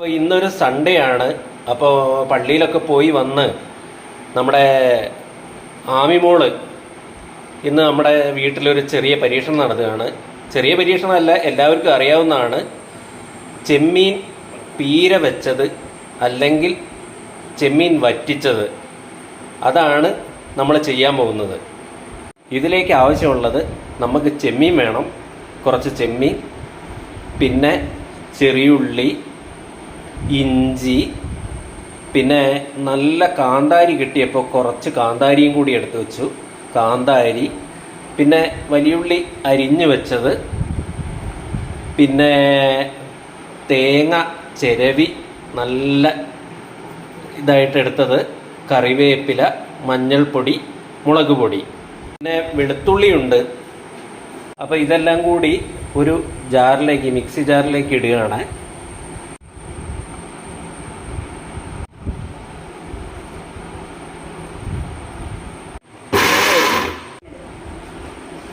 അപ്പോൾ ഇന്നൊരു സൺഡേ ആണ്. അപ്പോൾ പള്ളിയിലൊക്കെ പോയി വന്ന് നമ്മുടെ ആമിമോള് ഇന്ന് നമ്മുടെ വീട്ടിലൊരു ചെറിയ പരീക്ഷണം നടത്തുകയാണ്. ചെറിയ പരീക്ഷണമല്ല, എല്ലാവർക്കും അറിയാവുന്നതാണ്. ചെമ്മീൻ പീര വെച്ചത് അല്ലെങ്കിൽ ചെമ്മീൻ വറ്റിച്ചത്, അതാണ് നമ്മൾ ചെയ്യാൻ പോകുന്നത്. ഇതിലേക്ക് ആവശ്യമുള്ളത് നമുക്ക് ചെമ്മീൻ വേണം, കുറച്ച് ചെമ്മീൻ, പിന്നെ ചെറിയുള്ളി, ഇഞ്ചി, പിന്നെ നല്ല കാന്താരി കിട്ടിയപ്പോൾ കുറച്ച് കാന്താരിയും കൂടി എടുത്തു വെച്ചു. കാന്താരി, പിന്നെ വലിയുള്ളി അരിഞ്ഞു വെച്ചത്, പിന്നെ തേങ്ങ ചിരവി നല്ല ഇതായിട്ട് എടുത്തത്, കറിവേപ്പില, മഞ്ഞൾപ്പൊടി, മുളക് പൊടി, പിന്നെ വെളുത്തുള്ളിയുണ്ട്. അപ്പോൾ ഇതെല്ലാം കൂടി ഒരു ജാറിലേക്ക്, മിക്സി ജാറിലേക്ക് ഇടുകയാണ്.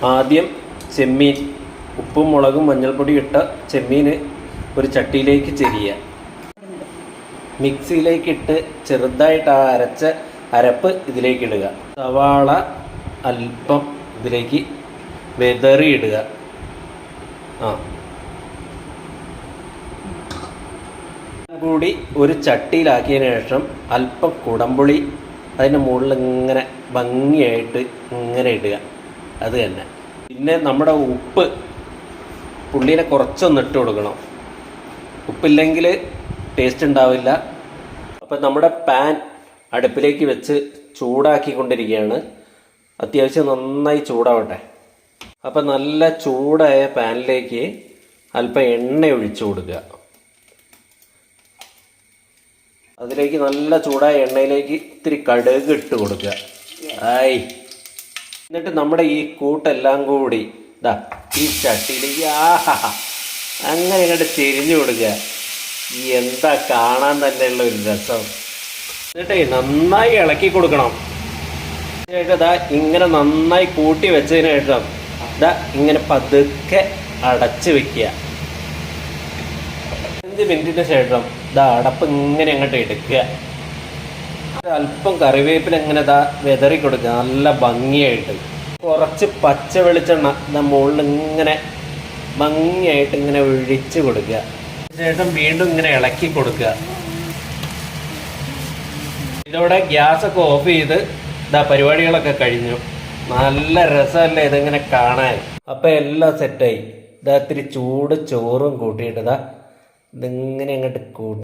ആദ്യം ചെമ്മീൻ ഉപ്പും മുളകും മഞ്ഞൾപ്പൊടി ഇട്ട ചെമ്മീൻ ഒരു ചട്ടിയിലേക്ക് ചെരിയുക. മിക്സിയിലേക്കിട്ട് ചെറുതായിട്ട് ആ അരച്ച അരപ്പ് ഇതിലേക്ക് ഇടുക. സവാള അല്പം ഇതിലേക്ക് വെതറി ഇടുക. കൂടി ഒരു ചട്ടിയിലാക്കിയതിന് ശേഷം അല്പം കുടംപുളി അതിൻ്റെ മുകളിൽ ഇങ്ങനെ ഭംഗിയായിട്ട് ഇങ്ങനെ ഇടുക. അത് തന്നെ. പിന്നെ നമ്മുടെ ഉപ്പ് പുള്ളിനെ കുറച്ചൊന്ന് ഇട്ട് കൊടുക്കണം. ഉപ്പില്ലെങ്കിൽ ടേസ്റ്റ് ഉണ്ടാവില്ല. അപ്പം നമ്മുടെ പാൻ അടുപ്പിലേക്ക് വെച്ച് ചൂടാക്കിക്കൊണ്ടിരിക്കുകയാണ്. അത്യാവശ്യം നന്നായി ചൂടാവട്ടെ. അപ്പം നല്ല ചൂടായ പാനിലേക്ക് അല്പം എണ്ണ ഒഴിച്ചു കൊടുക്കുക. അതിലേക്ക് നല്ല ചൂടായ എണ്ണയിലേക്ക് ഇത്തിരി കടുക് ഇട്ട് കൊടുക്കുക. എന്നിട്ട് നമ്മുടെ ഈ കൂട്ടെല്ലാം കൂടി ഈ ചട്ടിയിലേക്ക് അങ്ങനെ ഇങ്ങോട്ട് തിരിഞ്ഞു കൊടുക്കുക. എന്താ കാണാൻ തന്നെയുള്ള ഒരു രസം. എന്നിട്ടേ നന്നായി ഇളക്കി കൊടുക്കണം. ഇങ്ങനെ നന്നായി കൂട്ടി വെച്ചതിന് ശേഷം ഇങ്ങനെ പതുക്കെ അടച്ച് വെക്കുക. 5 മിനിറ്റിന് ശേഷം അടപ്പ് ഇങ്ങനെ അങ്ങോട്ട് എടുക്കുക. അല്പം കറിവേപ്പില ഇങ്ങനെ വെതറി കൊടുക്കുക നല്ല ഭംഗിയായിട്ട്. കുറച്ച് പച്ച വെളിച്ചെണ്ണ മുകളിൽ ഇങ്ങനെ ഭംഗിയായിട്ട് ഇങ്ങനെ ഒഴിച്ച് കൊടുക്കുക. ശേഷം വീണ്ടും ഇങ്ങനെ ഇളക്കി കൊടുക്കുക. ഇതോടെ ഗ്യാസൊക്കെ ഓഫ് ചെയ്ത് പരിപാടികളൊക്കെ കഴിഞ്ഞു. നല്ല രസമല്ലേ ഇതിങ്ങനെ കാണാൻ. അപ്പം എല്ലാം സെറ്റായി. ഇത്തിരി ചൂട് ചോറും കൂട്ടിയിട്ട് ഇതിങ്ങനെ അങ്ങോട്ട് കൂട്ടി